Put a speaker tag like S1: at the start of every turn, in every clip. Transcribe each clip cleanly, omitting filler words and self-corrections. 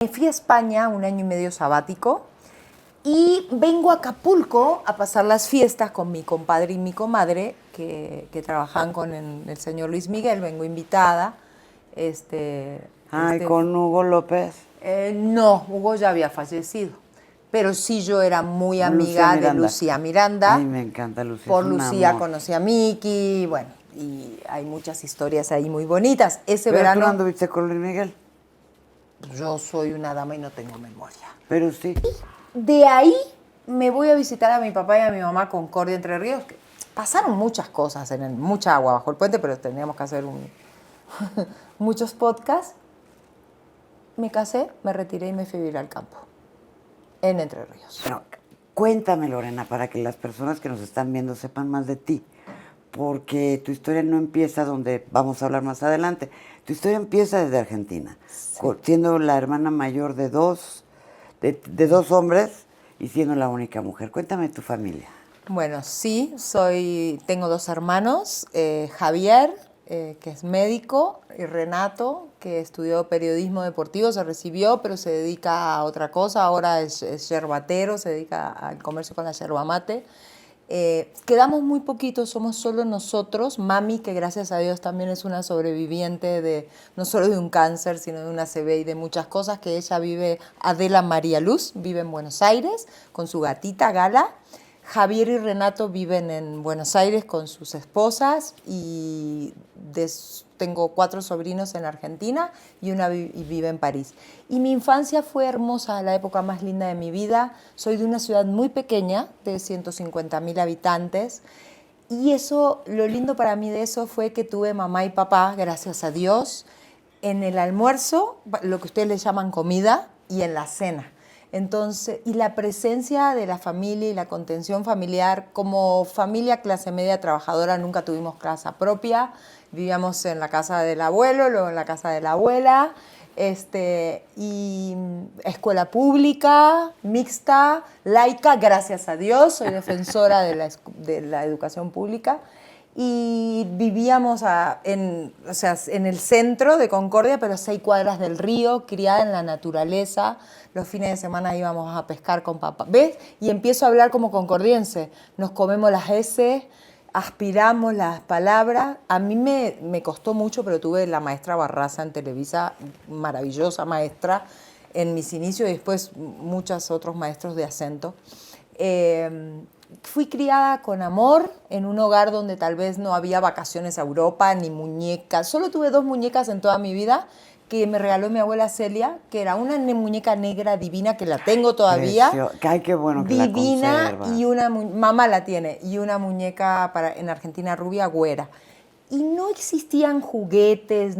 S1: Me fui a España un año y medio sabático y vengo a Acapulco a pasar las fiestas con mi compadre y mi comadre que trabajan con el señor Luis Miguel. Vengo invitada.
S2: Con Hugo López.
S1: No, Hugo ya había fallecido. Pero sí yo era muy amiga de Lucía Miranda.
S2: Ay, me encanta Lucía.
S1: Por Lucía conocí a Miki, bueno, y hay muchas historias ahí muy bonitas. Ese
S2: ¿Pero
S1: verano...
S2: tú no anduviste con Luis Miguel?
S1: Yo soy una dama y no tengo memoria.
S2: Pero sí.
S1: De ahí me voy a visitar a mi papá y a mi mamá a Concordia, Entre Ríos. Que pasaron muchas cosas, mucha agua bajo el puente, pero teníamos que hacer muchos podcasts. Me casé, me retiré y me fui a vivir al campo, en Entre Ríos.
S2: Pero cuéntame, Lorena, para que las personas que nos están viendo sepan más de ti. Porque tu historia no empieza donde vamos a hablar más adelante. Tu historia empieza desde Argentina, sí, siendo la hermana mayor de dos hombres y siendo la única mujer. Cuéntame tu familia.
S1: Bueno, sí, tengo dos hermanos, Javier, que es médico, y Renato, que estudió periodismo deportivo, se recibió, pero se dedica a otra cosa. Ahora es yerbatero, se dedica al comercio con la yerba mate. Quedamos muy poquitos, somos solo nosotros. Mami, que gracias a Dios también es una sobreviviente no solo de un cáncer, sino de una ACV y de muchas cosas, que ella vive, Adela María Luz, vive en Buenos Aires con su gatita Gala. Javier y Renato viven en Buenos Aires con sus esposas y tengo 4 sobrinos en Argentina y una vive en París. Y mi infancia fue hermosa, la época más linda de mi vida. Soy de una ciudad muy pequeña, de 150.000 habitantes. Y lo lindo para mí de eso fue que tuve mamá y papá, gracias a Dios, en el almuerzo, lo que ustedes le llaman comida, y en la cena. Entonces, y la presencia de la familia y la contención familiar, como familia clase media trabajadora nunca tuvimos casa propia, vivíamos en la casa del abuelo, luego en la casa de la abuela, y escuela pública, mixta, laica, gracias a Dios, soy defensora de la educación pública. Y vivíamos en el centro de Concordia, pero a 6 cuadras del río, criada en la naturaleza. Los fines de semana íbamos a pescar con papá. ¿Ves? Y empiezo a hablar como concordiense. Nos comemos las S, aspiramos las palabras. A mí me costó mucho, pero tuve la maestra Barraza en Televisa, maravillosa maestra, en mis inicios, y después muchos otros maestros de acento. Fui criada con amor en un hogar donde tal vez no había vacaciones a Europa ni muñecas. Solo tuve 2 muñecas en toda mi vida que me regaló mi abuela Celia, que era una muñeca negra divina, que la tengo todavía.
S2: Ay, qué bueno que
S1: divina,
S2: la conservas.
S1: Y mamá la tiene, y una muñeca en Argentina rubia, güera. Y no existían juguetes,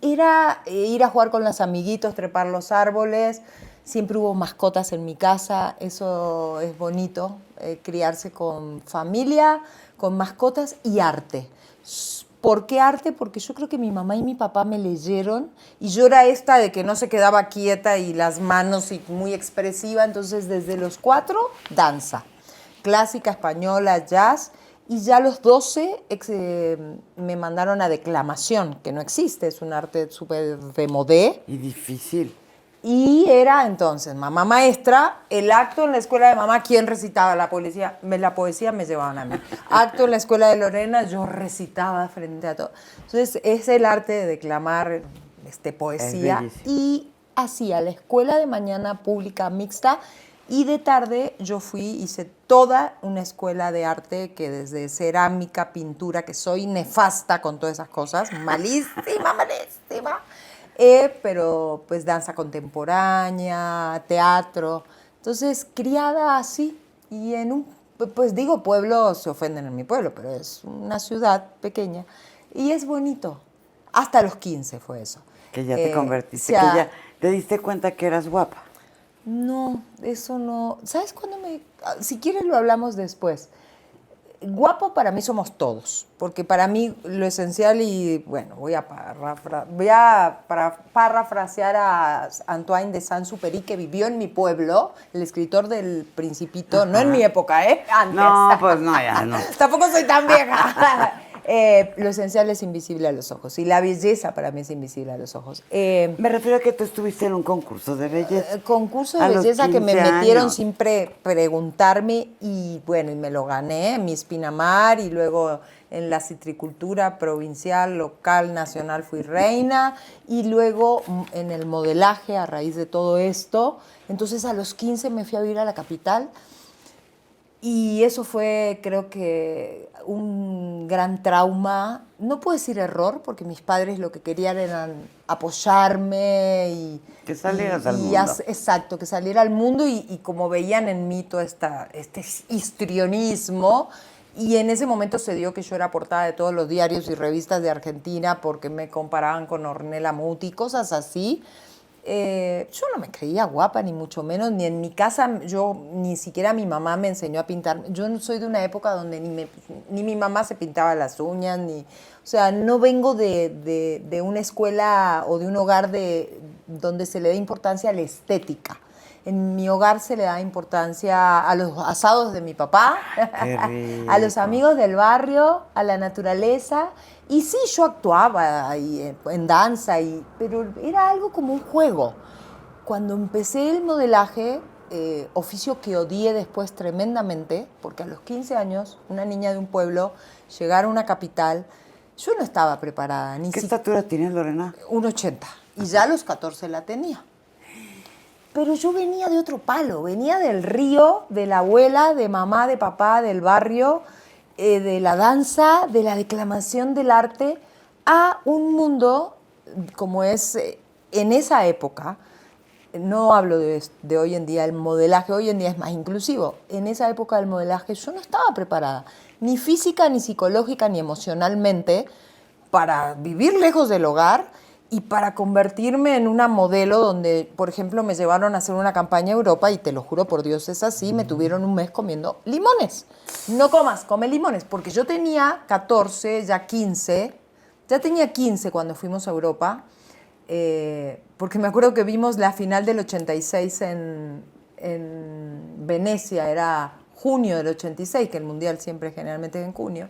S1: era ir a jugar con los amiguitos, trepar los árboles. Siempre hubo mascotas en mi casa, eso es bonito, criarse con familia, con mascotas y arte. ¿Por qué arte? Porque yo creo que mi mamá y mi papá me leyeron y yo era esta de que no se quedaba quieta y las manos y muy expresiva, entonces desde los 4, danza, clásica, española, jazz, y ya a los 12 me mandaron a declamación, que no existe, es un arte súper de modé.
S2: Y difícil.
S1: Y era entonces mamá maestra, el acto en la escuela de mamá, ¿quién recitaba? La poesía me llevaban a mí. Acto en la escuela de Lorena, yo recitaba frente a todo. Entonces es el arte de declamar poesía. Y hacía la escuela de mañana pública mixta y de tarde yo hice toda una escuela de arte que desde cerámica, pintura, que soy nefasta con todas esas cosas, malísima. Pero pues danza contemporánea, teatro. Entonces, criada así, y en pueblo, se ofenden en mi pueblo, pero es una ciudad pequeña, y es bonito. Hasta los 15 fue eso.
S2: Que ya te convertiste, que ya te diste cuenta que eras guapa.
S1: No, eso no. ¿Sabes cuándo si quieres lo hablamos después. Guapo para mí somos todos, porque para mí lo esencial, y bueno, voy a parafrasear a Antoine de Saint-Exupéry, que vivió en mi pueblo, el escritor del Principito. Ajá. No en mi época, antes.
S2: No, pues no, ya no.
S1: Tampoco soy tan vieja. Lo esencial es invisible a los ojos y la belleza para mí es invisible a los ojos.
S2: Me refiero a que tú estuviste en un concurso de belleza.
S1: Concurso de
S2: A los
S1: belleza que me
S2: 15
S1: metieron
S2: años.
S1: sin preguntarme y bueno, y me lo gané en Miss Pinamar y luego en la citricultura provincial, local, nacional fui reina y luego en el modelaje a raíz de todo esto. Entonces a los 15 me fui a vivir a la capital y eso fue, creo que, un gran trauma. No puedo decir error, porque mis padres lo que querían era apoyarme y...
S2: Que salieras al
S1: y
S2: mundo.
S1: exacto, que saliera al mundo y como veían en mí todo este histrionismo. Y en ese momento se dio que yo era portada de todos los diarios y revistas de Argentina porque me comparaban con Ornella Muti, cosas así. Yo no me creía guapa, ni mucho menos, ni en mi casa, ni siquiera mi mamá me enseñó a pintar. Yo no soy de una época donde ni mi mamá se pintaba las uñas, o sea, no vengo de una escuela o de un hogar donde se le da importancia a la estética. En mi hogar se le da importancia a los asados de mi papá, a los amigos del barrio, a la naturaleza. Y sí, yo actuaba ahí, en danza, pero era algo como un juego. Cuando empecé el modelaje, oficio que odié después tremendamente, porque a los 15 años, una niña de un pueblo, llegar a una capital, yo no estaba preparada.
S2: ¿Qué estatura tienes, Lorena?
S1: 1,80. Y ya a los 14 la tenía. Pero yo venía de otro palo, venía del río, de la abuela, de mamá, de papá, del barrio, de la danza, de la declamación del arte, a un mundo como es en esa época. No hablo de hoy en día, el modelaje hoy en día es más inclusivo. En esa época del modelaje yo no estaba preparada, ni física, ni psicológica, ni emocionalmente, para vivir lejos del hogar y para convertirme en una modelo donde, por ejemplo, me llevaron a hacer una campaña a Europa y te lo juro por Dios es así, me tuvieron un mes comiendo limones. No comas, come limones, porque yo tenía 14, ya 15, ya tenía 15 cuando fuimos a Europa, porque me acuerdo que vimos la final del 86 en Venecia, era junio del 86, que el Mundial siempre generalmente es en junio,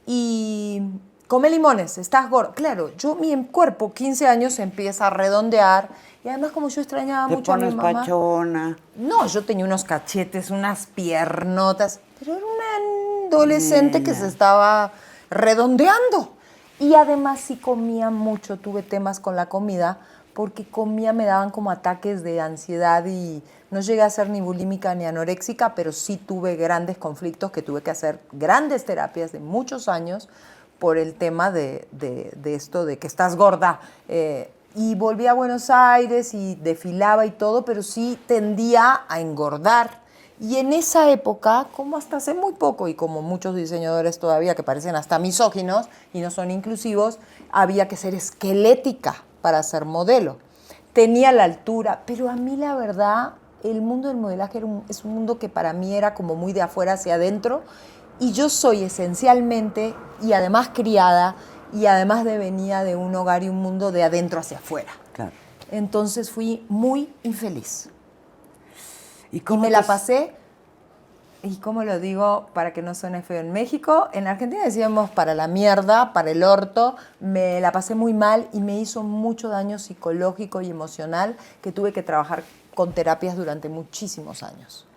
S1: y... Come limones, estás gordo. Claro, mi cuerpo, 15 años, se empieza a redondear. Y además, como yo extrañaba mucho a mi mamá...
S2: Te pones pachona.
S1: No, yo tenía unos cachetes, unas piernotas. Pero era una adolescente que se estaba redondeando. Y además, sí comía mucho. Tuve temas con la comida. Porque comía, me daban como ataques de ansiedad. Y no llegué a ser ni bulímica ni anoréxica. Pero sí tuve grandes conflictos que tuve que hacer grandes terapias de muchos años por el tema de esto de que estás gorda. Y volví a Buenos Aires y desfilaba y todo, pero sí tendía a engordar. Y en esa época, como hasta hace muy poco, y como muchos diseñadores todavía que parecen hasta misóginos y no son inclusivos, había que ser esquelética para ser modelo. Tenía la altura, pero a mí la verdad, el mundo del modelaje es un mundo que para mí era como muy de afuera hacia adentro. Y yo soy esencialmente, y además criada, y además venía de un hogar y un mundo de adentro hacia afuera.
S2: Claro.
S1: Entonces fui muy infeliz.
S2: Y
S1: me la pasé, y cómo lo digo para que no suene feo en México, en Argentina decíamos para la mierda, para el orto, me la pasé muy mal y me hizo mucho daño psicológico y emocional que tuve que trabajar con terapias durante muchísimos años.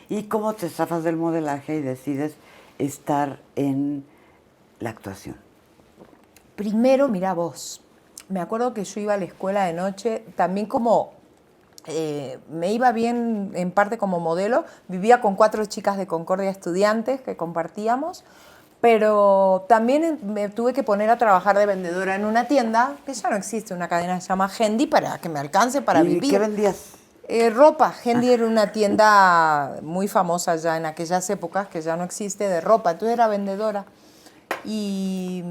S2: ¿Y cómo te zafas del modelaje y decides estar en la actuación?
S1: Primero, mira vos, me acuerdo que yo iba a la escuela de noche, también como me iba bien en parte como modelo, vivía con 4 chicas de Concordia estudiantes que compartíamos, pero también me tuve que poner a trabajar de vendedora en una tienda, que ya no existe, una cadena que se llama Hendy, para que me alcance para vivir.
S2: ¿Y qué vendías?
S1: Ropa. Hendy era una tienda muy famosa ya en aquellas épocas, que ya no existe, de ropa. Entonces era vendedora. Y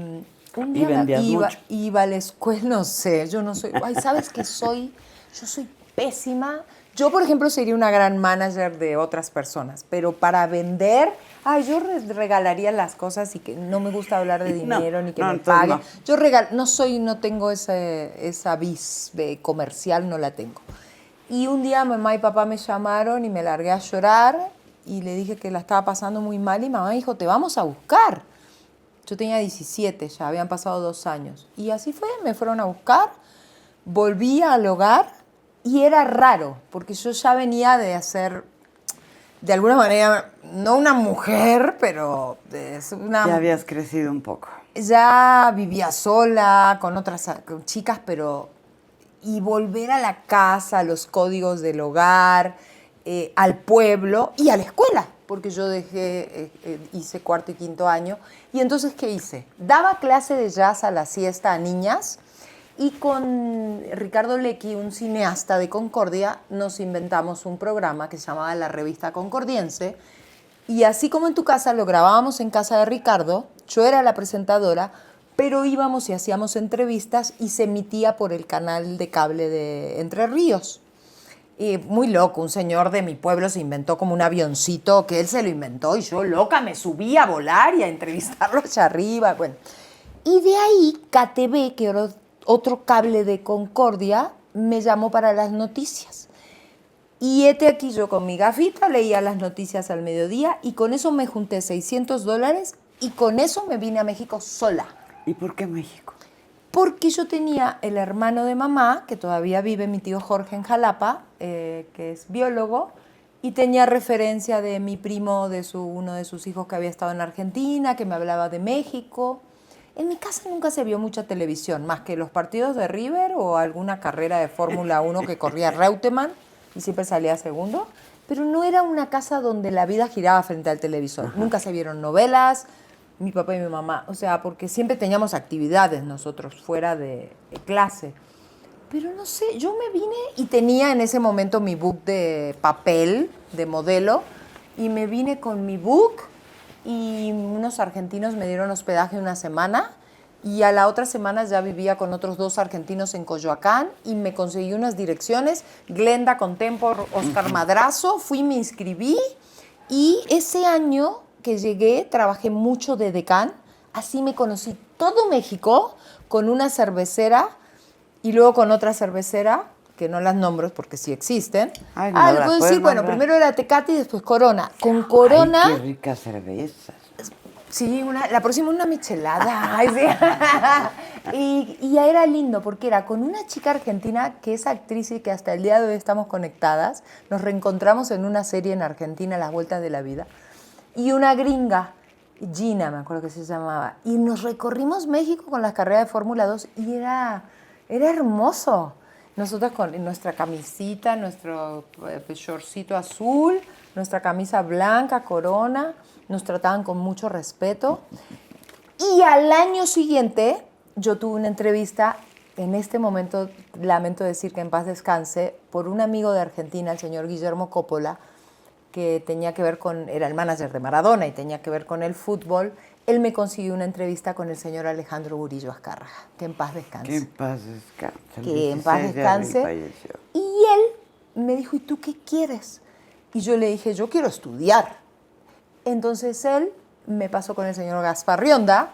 S1: un día iba a la escuela, no sé, yo no soy... Ay, ¿sabes qué soy? Yo soy pésima. Yo, por ejemplo, sería una gran manager de otras personas, pero para vender... Ay, yo regalaría las cosas y que no me gusta hablar de dinero ni que me paguen. No. No tengo esa vis de comercial, no la tengo. Y un día mamá y papá me llamaron y me largué a llorar y le dije que la estaba pasando muy mal y mamá dijo, te vamos a buscar. Yo tenía 17, ya habían pasado 2 años. Y así fue, me fueron a buscar, volví al hogar y era raro, porque yo ya venía de hacer, de alguna manera, no una mujer, pero es una...
S2: Ya habías crecido un poco.
S1: Ya vivía sola, con chicas, pero... Y volver a la casa, a los códigos del hogar, al pueblo y a la escuela, porque yo hice 4º y 5º año. Y entonces, ¿qué hice? Daba clase de jazz a la siesta a niñas y con Ricardo Lecky, un cineasta de Concordia, nos inventamos un programa que se llamaba La Revista Concordiense. Y así como en tu casa, lo grabábamos en casa de Ricardo, yo era la presentadora, pero íbamos y hacíamos entrevistas y se emitía por el canal de cable de Entre Ríos. Y muy loco, un señor de mi pueblo se inventó como un avioncito, que él se lo inventó y yo loca me subí a volar y a entrevistarlo allá arriba. Bueno. Y de ahí KTV, que era otro cable de Concordia, me llamó para las noticias. Y hete aquí yo con mi gafita, leía las noticias al mediodía y con eso me junté $600 y con eso me vine a México sola.
S2: ¿Y por qué México?
S1: Porque yo tenía el hermano de mamá, que todavía vive mi tío Jorge en Jalapa, que es biólogo, y tenía referencia de mi primo, uno de sus hijos que había estado en Argentina, que me hablaba de México. En mi casa nunca se vio mucha televisión, más que los partidos de River o alguna carrera de Fórmula 1 que corría Reutemann y siempre salía segundo, pero no era una casa donde la vida giraba frente al televisor. Ajá. Nunca se vieron novelas, mi papá y mi mamá, o sea, porque siempre teníamos actividades nosotros fuera de clase. Pero no sé, yo me vine y tenía en ese momento mi book de papel, de modelo, y me vine con mi book y unos argentinos me dieron hospedaje una semana y a la otra semana ya vivía con otros 2 argentinos en Coyoacán y me conseguí unas direcciones, Glenda Contempor, Oscar Madrazo, fui, me inscribí y ese año que llegué trabajé mucho de decán, así me conocí todo México con una cervecera y luego con otra cervecera, que no las nombro porque sí existen.
S2: Ay, no,
S1: le puedo decir, bueno, primero era Tecate y después Corona. Con Corona...
S2: Ay, qué rica cerveza.
S1: Sí, la próxima una michelada. Ay, sí. Y ya era lindo porque era con una chica argentina que es actriz y que hasta el día de hoy estamos conectadas. Nos reencontramos en una serie en Argentina, Las Vueltas de la Vida. Y una gringa, Gina, me acuerdo que se llamaba. Y nos recorrimos México con las carreras de Fórmula 2 y era hermoso. Nosotros con nuestra camisita, nuestro shortcito azul, nuestra camisa blanca, Corona, nos trataban con mucho respeto. Y al año siguiente yo tuve una entrevista, en este momento lamento decir que en paz descanse, por un amigo de Argentina, el señor Guillermo Coppola, que tenía que ver era el manager de Maradona y tenía que ver con el fútbol. Él me consiguió una entrevista con el señor Alejandro Burillo Azcárraga, que en paz descanse.
S2: Que en paz descanse.
S1: Que en paz descanse. Y él me dijo, ¿y tú qué quieres? Y yo le dije, yo quiero estudiar. Entonces él me pasó con el señor Gaspar Rionda,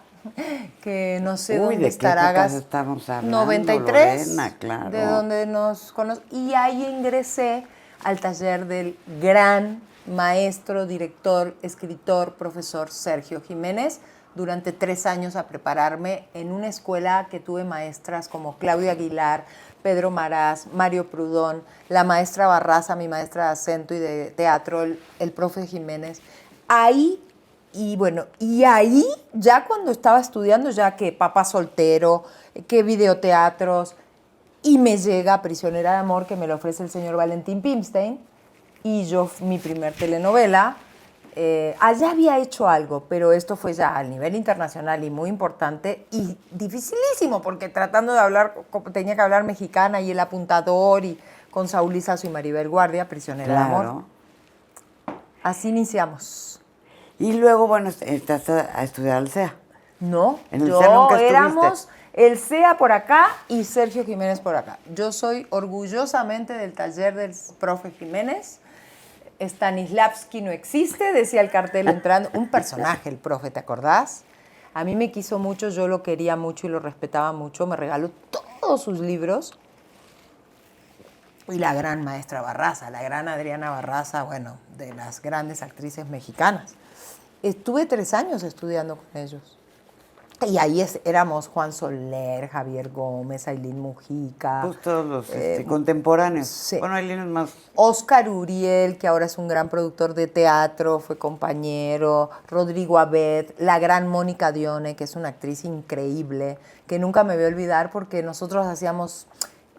S1: que no sé dónde estará.
S2: ¿De qué estamos hablando?
S1: 93,
S2: Lorena, claro.
S1: De donde nos conocemos. Y ahí ingresé al taller del gran maestro, director, escritor, profesor Sergio Jiménez, durante 3 años a prepararme en una escuela que tuve maestras como Claudia Aguilar, Pedro Maraz, Mario Prudón, la maestra Barraza, mi maestra de acento y de teatro, el profe Jiménez. Ahí, y ahí, ya cuando estaba estudiando, ya que Papá Soltero, que videoteatros, y me llega Prisionera de Amor, que me lo ofrece el señor Valentín Pimstein, y yo, mi primer telenovela, allá había hecho algo, pero esto fue ya a nivel internacional y muy importante y dificilísimo, porque tratando de hablar, tenía que hablar mexicana y El Apuntador, y con Saúl Lizazo y Maribel Guardia, Prisionera de Amor. Así iniciamos.
S2: Y luego, bueno, entraste a estudiar al CEA.
S1: No,
S2: ¿En el CEA nunca estuviste?
S1: Éramos el CEA por acá y Sergio Jiménez por acá. Yo soy orgullosamente del taller del profe Jiménez. Stanislavski no existe, decía el cartel entrando. Un personaje, el profe, ¿te acordás? A mí me quiso mucho, yo lo quería mucho y lo respetaba mucho. Me regaló todos sus libros. Y la gran maestra Barraza, la gran Adriana Barraza, bueno, de las grandes actrices mexicanas. Estuve 3 años estudiando con ellos. Y ahí éramos Juan Soler, Javier Gómez, Ailín Mujica.
S2: Pues todos los contemporáneos.
S1: Sí.
S2: Bueno, Ailín es más...
S1: Oscar Uriel, que ahora es un gran productor de teatro, fue compañero. Rodrigo Abed, la gran Mónica Dione, que es una actriz increíble, que nunca me voy a olvidar porque nosotros hacíamos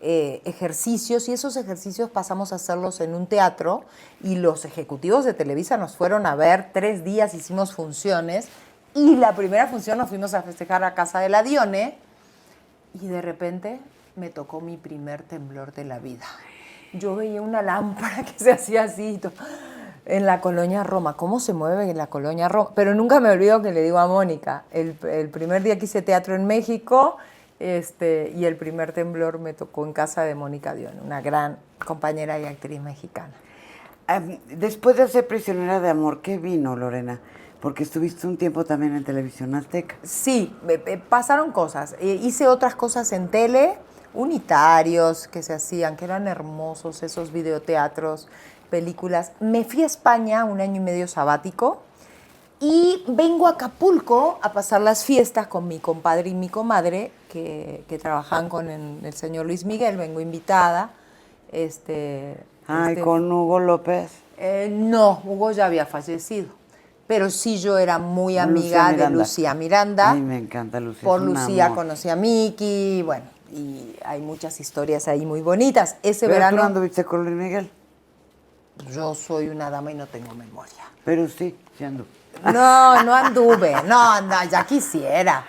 S1: ejercicios y esos ejercicios pasamos a hacerlos en un teatro y los ejecutivos de Televisa nos fueron a ver 3 días, hicimos funciones. Y la primera función nos fuimos a festejar a casa de la Dione y de repente me tocó mi primer temblor de la vida. Yo veía una lámpara que se hacía así en la colonia Roma. ¿Cómo se mueve en la colonia Roma? Pero nunca me olvido que le digo a Mónica, el primer día que hice teatro en México y el primer temblor me tocó en casa de Mónica Dione, una gran compañera y actriz mexicana.
S2: Después de ser Prisionera de Amor, ¿qué vino, Lorena? Porque estuviste un tiempo también en Televisión Azteca.
S1: Sí, pasaron cosas. Hice otras cosas en tele, unitarios que se hacían, que eran hermosos, esos videoteatros, películas. Me fui a España 1 año y medio sabático y vengo a Acapulco a pasar las fiestas con mi compadre y mi comadre que trabajan con el señor Luis Miguel. Vengo invitada.
S2: ¿Con Hugo López?
S1: No, Hugo ya había fallecido. Pero sí yo era muy amiga de Lucía Miranda.
S2: Ay, me encanta Lucía.
S1: Por Lucía conocí a Miki, bueno, y hay muchas historias ahí muy bonitas. Ese
S2: ¿Pero
S1: verano...
S2: tú no anduviste con Luis Miguel?
S1: Yo soy una dama y no tengo memoria.
S2: Pero sí anduve.
S1: No anduve, no, ya quisiera.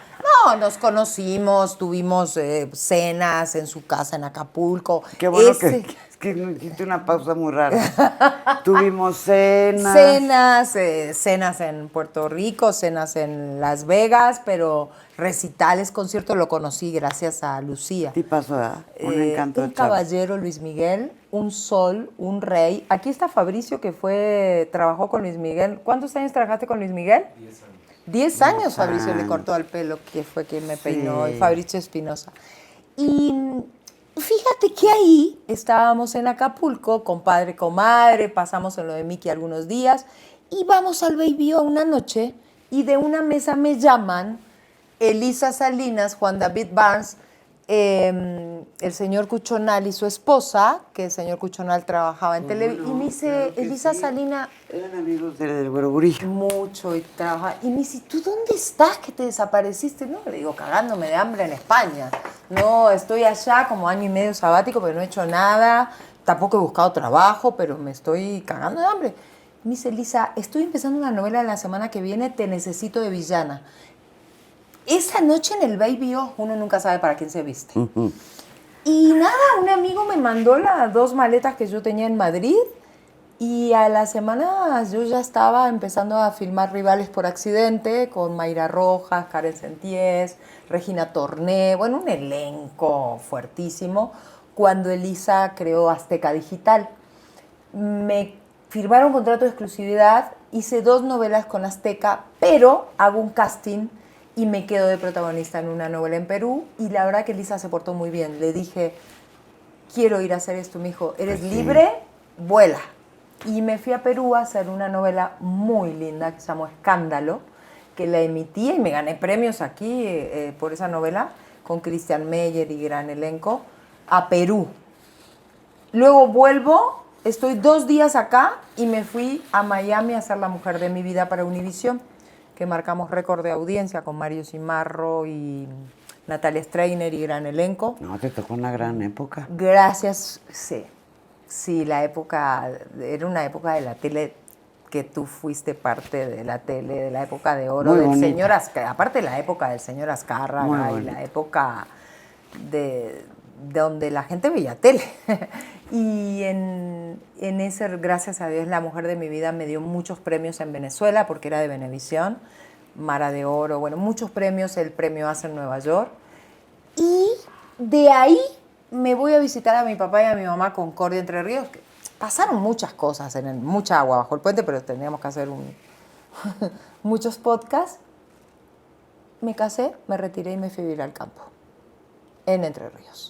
S1: No, nos conocimos, tuvimos cenas en su casa en Acapulco.
S2: Qué bueno que hiciste una pausa muy rara. Tuvimos cenas.
S1: Cenas en Puerto Rico, cenas en Las Vegas, pero recitales, conciertos lo conocí gracias a Lucía.
S2: Sí pasó, ¿verdad? Un encanto
S1: Un
S2: de chavo.
S1: caballero, Luis Miguel, un sol, un rey. Aquí está Fabricio, que trabajó con Luis Miguel. ¿Cuántos años trabajaste con Luis Miguel?
S3: 10 años.
S1: 10 años Fabricio le cortó al pelo, que fue quien me peinó, y Fabricio Espinosa. Y fíjate que ahí estábamos en Acapulco, compadre, comadre, pasamos en lo de Miki algunos días, y vamos al Baby O una noche, y de una mesa me llaman Elisa Salinas, Juan David Barnes, el señor Cuchonal y su esposa, que el señor Cuchonal trabajaba en televisión, y me dice,
S2: claro que
S1: Elisa
S2: sí.
S1: Salinas...
S2: Eran amigos del Güero Burillo.
S1: Mucho, y trabaja. Y me dice, ¿tú dónde estás que te desapareciste? No, le digo, cagándome de hambre en España. No, estoy allá como 1 año y medio sabático, pero no he hecho nada. Tampoco he buscado trabajo, pero me estoy cagando de hambre. Me dice, Elisa, estoy empezando una novela la semana que viene, te necesito de villana. Esa noche en el Baby O, uno nunca sabe para quién se viste. Y nada, un amigo me mandó las 2 maletas que yo tenía en Madrid y a la semana yo ya estaba empezando a filmar Rivales por Accidente con Mayra Rojas, Karen Senties, Regina Torné, bueno, un elenco fuertísimo, cuando Elisa creó Azteca Digital. Me firmaron contrato de exclusividad, hice 2 novelas con Azteca, pero hago un casting y me quedo de protagonista en una novela en Perú, y la verdad que Elisa se portó muy bien. Le dije, quiero ir a hacer esto. Me dijo, ¿eres libre? Vuela. Y me fui a Perú a hacer una novela muy linda que se llamó Escándalo, que la emití y me gané premios aquí por esa novela, con Christian Meyer y gran elenco, a Perú. Luego vuelvo, estoy 2 días acá y me fui a Miami a hacer La Mujer de mi vida para Univisión, que marcamos récord de audiencia con Mario Cimarro y Natalia Streiner y gran elenco.
S2: No, te tocó una gran época.
S1: Gracias, sí. Sí, era una época de la tele que tú fuiste parte de la tele, de la época de oro del señor Azcárraga, aparte de la época del señor Azcárraga y la época de donde la gente veía tele. Y en ese, gracias a Dios, La Mujer de mi vida me dio muchos premios en Venezuela, porque era de Venevisión, Mara de Oro, bueno, muchos premios, el premio ACE en Nueva York. Y de ahí me voy a visitar a mi papá y a mi mamá a Concordia, Entre Ríos. Pasaron muchas cosas, mucha agua bajo el puente, pero tendríamos que hacer muchos podcasts. Me casé, me retiré y me fui a vivir al campo, en Entre Ríos.